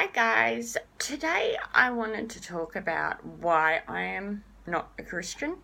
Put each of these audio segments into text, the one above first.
Hi guys, today I wanted to talk about why I am not a Christian.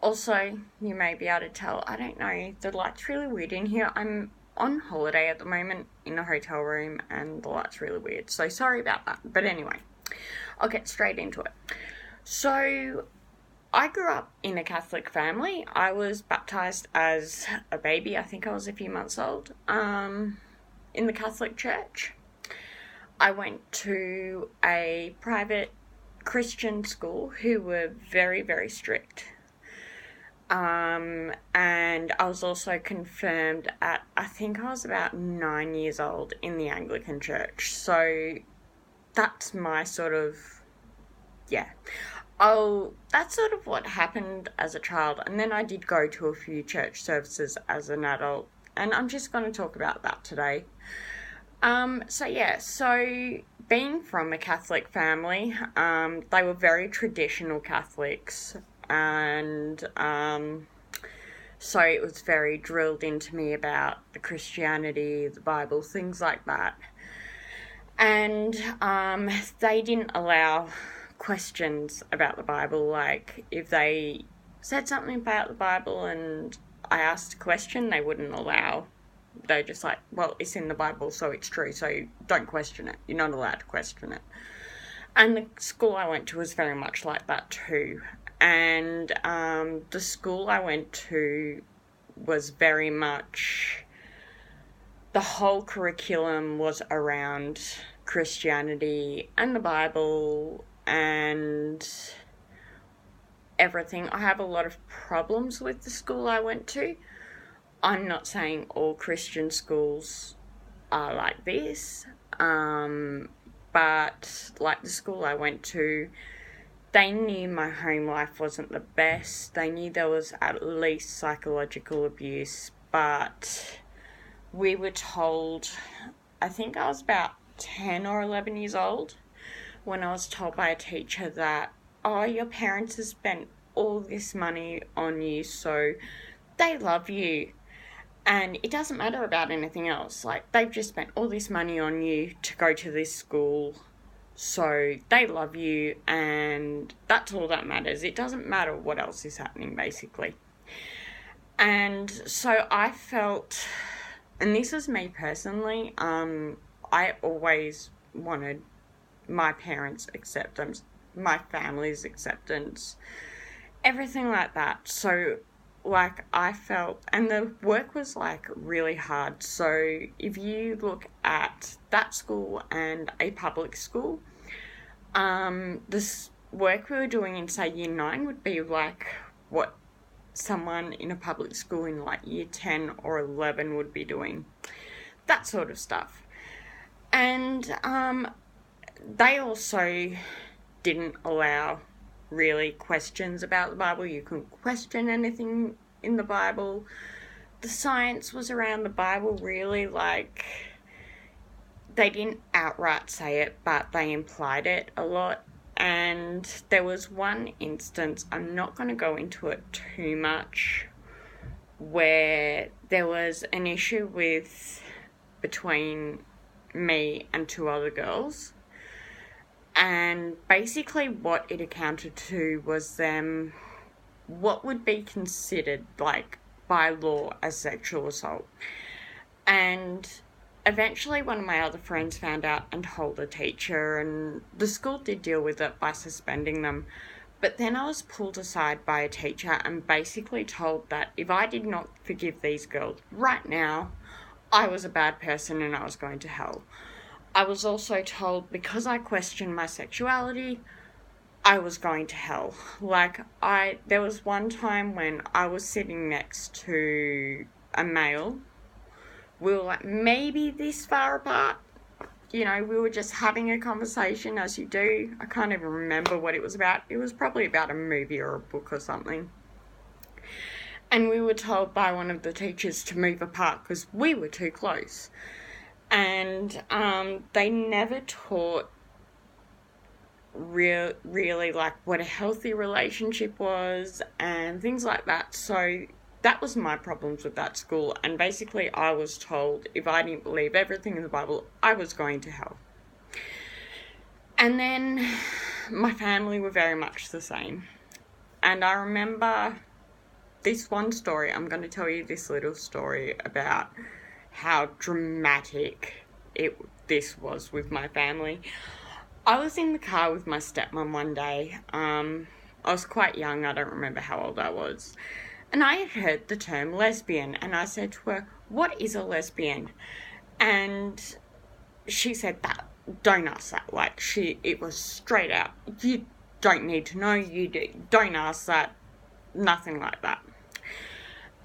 Also, you may be able to tell, I don't know, the light's really weird in here. I'm on holiday at the moment in a hotel room and the light's really weird, so sorry about that. But anyway, I'll get straight into it. So, I grew up in a Catholic family. I was baptised as a baby, I think I was a few months old, in the Catholic Church. I went to a private Christian school who were very, very strict. And I was also confirmed at, I think I was about 9 years old in the Anglican Church. So that's my sort of, yeah. That's sort of what happened as a child. And then I did go to a few church services as an adult. And I'm just going to talk about that today. So being from a Catholic family, they were very traditional Catholics, and so it was very drilled into me about the Christianity, the Bible, things like that. And they didn't allow questions about the Bible. Like, if they said something about the Bible and I asked a question, they wouldn't allow. They're just like, well, it's in the Bible, so it's true, so don't question it. You're not allowed to question it. And the school I went to was very much like that too. And the school I went to was very much, the whole curriculum was around Christianity and the Bible and everything. I have a lot of problems with the school I went to. I'm not saying all Christian schools are like this, but like the school I went to, they knew my home life wasn't the best. They knew there was at least psychological abuse, but we were told, I think I was about 10 or 11 years old, when I was told by a teacher that, oh, your parents have spent all this money on you, so they love you. And it doesn't matter about anything else. Like, they've just spent all this money on you to go to this school. So they love you and that's all that matters. It doesn't matter what else is happening, basically. And so I felt, and this is me personally, I always wanted my parents' acceptance, my family's acceptance, everything like that. So like I felt, and the work was like really hard. So if you look at that school and a public school, this work we were doing in say year 9 would be like what someone in a public school in like year 10 or 11 would be doing, that sort of stuff. And they also didn't allow really questions about the Bible. You couldn't question anything in the Bible. The science was around the Bible, really, like, they didn't outright say it, but they implied it a lot. And there was one instance, I'm not going to go into it too much, where there was an issue between me and 2 other girls. And basically what it accounted to was them, what would be considered, like, by law as sexual assault. And eventually one of my other friends found out and told the teacher, and the school did deal with it by suspending them. But then I was pulled aside by a teacher and basically told that if I did not forgive these girls right now, I was a bad person and I was going to hell. I was also told because I questioned my sexuality, I was going to hell. Like, there was one time when I was sitting next to a male. We were like maybe this far apart. You know, we were just having a conversation as you do. I can't even remember what it was about. It was probably about a movie or a book or something. And we were told by one of the teachers to move apart because we were too close. And they never taught really like what a healthy relationship was and things like that. So that was my problems with that school. And basically I was told if I didn't believe everything in the Bible, I was going to hell. And then my family were very much the same. And I remember this one story. I'm going to tell you this little story about how dramatic this was with my family. I was in the car with my stepmom one day. I was quite young. I don't remember how old I was. And I had heard the term lesbian. And I said to her, "What is a lesbian?" And she said that. Don't ask that. Like, it was straight out. You don't need to know. Don't ask that. Nothing like that.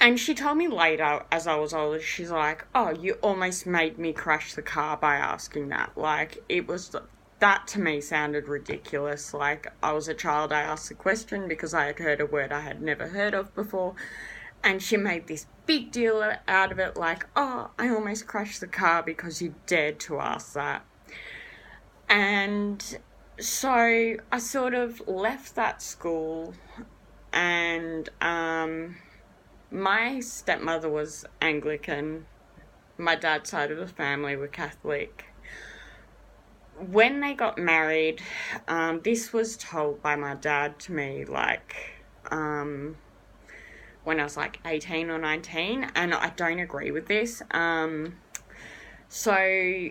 And she told me later, as I was older, she's like, "Oh, you almost made me crash the car by asking that." Like, that to me sounded ridiculous. Like, I was a child, I asked the question because I had heard a word I had never heard of before. And she made this big deal out of it, like, "Oh, I almost crashed the car because you dared to ask that." And so I sort of left that school, and my stepmother was Anglican. My dad's side of the family were Catholic. When they got married, this was told by my dad to me, like, when I was like 18 or 19, and I don't agree with this. So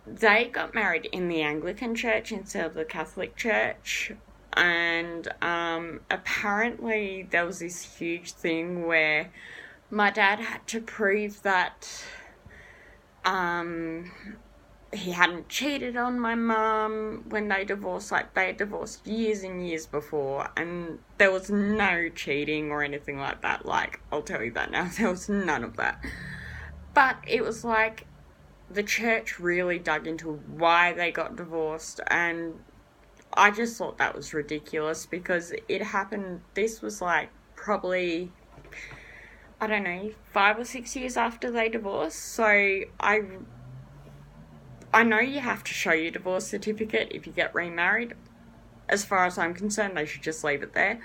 they got married in the Anglican church instead of the Catholic church. And apparently there was this huge thing where my dad had to prove that he hadn't cheated on my mum when they divorced. Like, they had divorced years and years before, and there was no cheating or anything like that. Like, I'll tell you that now, there was none of that. But it was like the church really dug into why they got divorced, and I just thought that was ridiculous because it happened. This was like probably, I don't know, 5 or 6 years after they divorced. So I know you have to show your divorce certificate if you get remarried. As far as I'm concerned, they should just leave it there.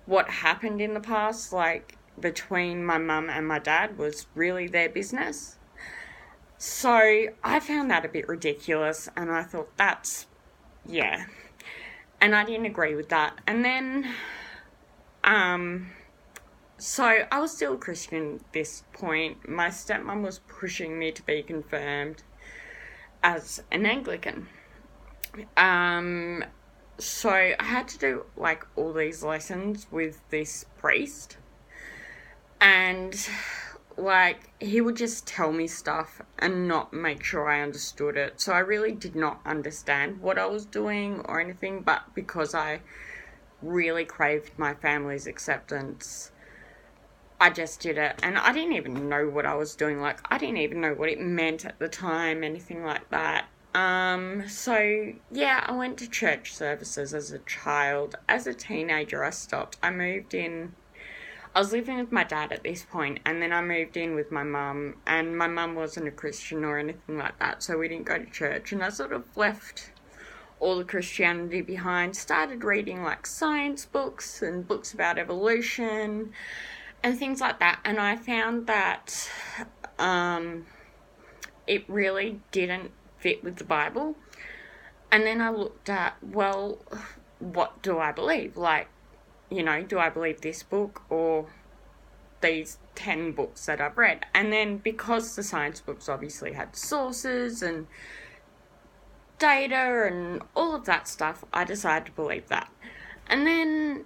What happened in the past, like, between my mum and my dad was really their business. So I found that a bit ridiculous, and I thought yeah. And I didn't agree with that. And then, so I was still a Christian at this point. My stepmom was pushing me to be confirmed as an Anglican. So I had to do, like, all these lessons with this priest. And, like, he would just tell me stuff and not make sure I understood it. So I really did not understand what I was doing or anything, but because I really craved my family's acceptance, I just did it. And I didn't even know what I was doing. Like, I didn't even know what it meant at the time, anything like that. So, yeah, I went to church services as a child. As a teenager, I stopped. I moved in. I was living with my dad at this point, and then I moved in with my mum, and my mum wasn't a Christian or anything like that, so we didn't go to church, and I sort of left all the Christianity behind, started reading, like, science books and books about evolution and things like that, and I found that it really didn't fit with the Bible. And then I looked at, well, what do I believe? Like, you know, do I believe this book or these 10 books that I've read? And then because the science books obviously had sources and data and all of that stuff, I decided to believe that. And then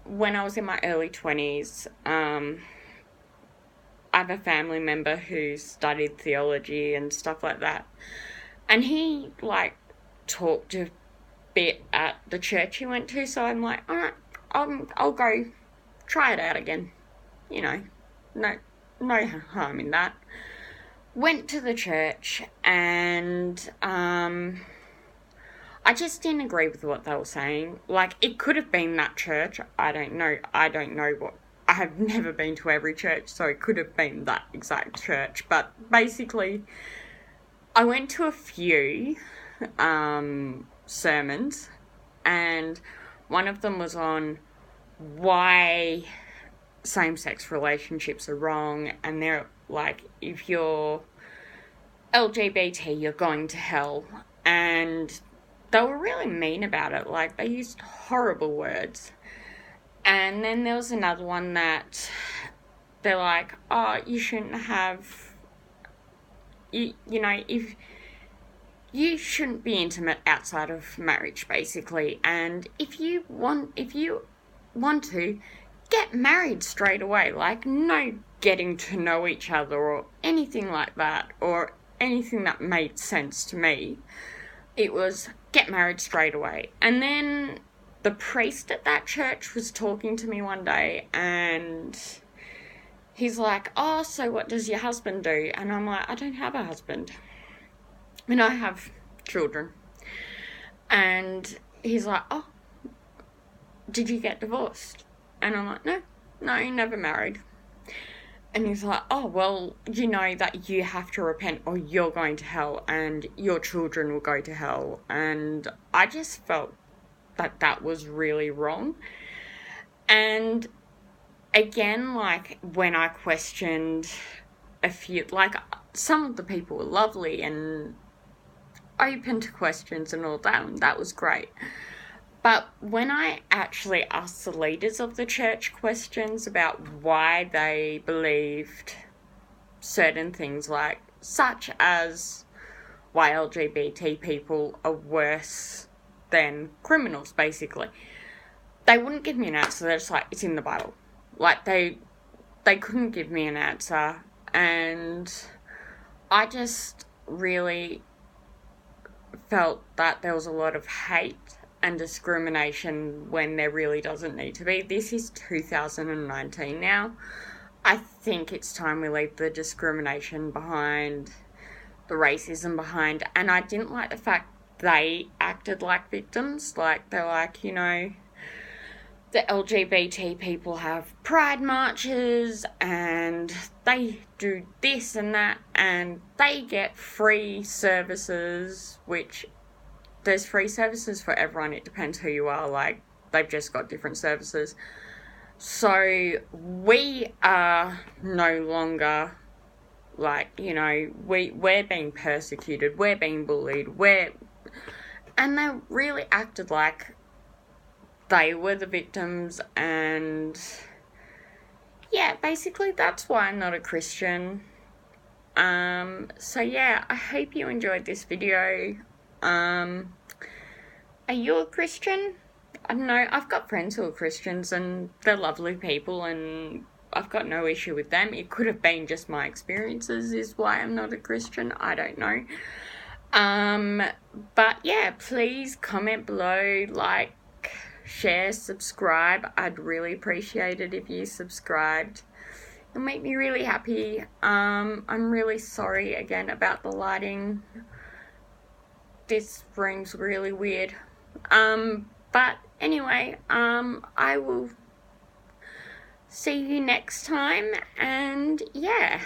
when I was in my early 20s, I have a family member who studied theology and stuff like that. And he, like, talked a bit at the church he went to, so I'm like, all right, I'll go try it out again. You know, no harm in that. Went to the church, and I just didn't agree with what they were saying. Like, it could have been that church. I don't know what. I have never been to every church, so it could have been that exact church. But basically, I went to a few sermons, and one of them was on why same-sex relationships are wrong, and they're like, if you're LGBT, you're going to hell. And they were really mean about it. Like, they used horrible words. And then there was another one that they're like, oh, you shouldn't have, you know, if you shouldn't be intimate outside of marriage, basically. And if you want to, get married straight away. Like, no getting to know each other or anything like that, or anything that made sense to me. It was get married straight away. And then the priest at that church was talking to me one day, and he's like, oh, so what does your husband do? And I'm like, I don't have a husband. And I have children. And he's like, oh, did you get divorced? And I'm like, no, never married. And he's like, oh, well, you know that you have to repent or you're going to hell and your children will go to hell. And I just felt that was really wrong. And again, like, when I questioned a few, like, some of the people were lovely and open to questions and all that, and that was great. But when I actually asked the leaders of the church questions about why they believed certain things, like, such as why LGBT people are worse than criminals, basically, they wouldn't give me an answer. They're just like, it's in the Bible. Like, they couldn't give me an answer. And I just really felt that there was a lot of hate and discrimination when there really doesn't need to be. This is 2019 now. I think it's time we leave the discrimination behind, the racism behind, and I didn't like the fact they acted like victims. Like, they're like, you know, the LGBT people have pride marches and they do this and that and they get free services, which there's free services for everyone. It depends who you are. Like, they've just got different services. So we are no longer, like, you know, we're being persecuted, we're being bullied, and they really acted like they were the victims. And yeah, basically that's why I'm not a Christian. So yeah, I hope you enjoyed this video. Are you a Christian? I don't know, I've got friends who are Christians and they're lovely people and I've got no issue with them. It could have been just my experiences is why I'm not a Christian. I don't know. But yeah, please comment below, like, share, subscribe. I'd really appreciate it if you subscribed. It'll make me really happy. I'm really sorry again about the lighting. This room's really weird. But anyway, I will see you next time, and yeah,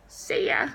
see ya.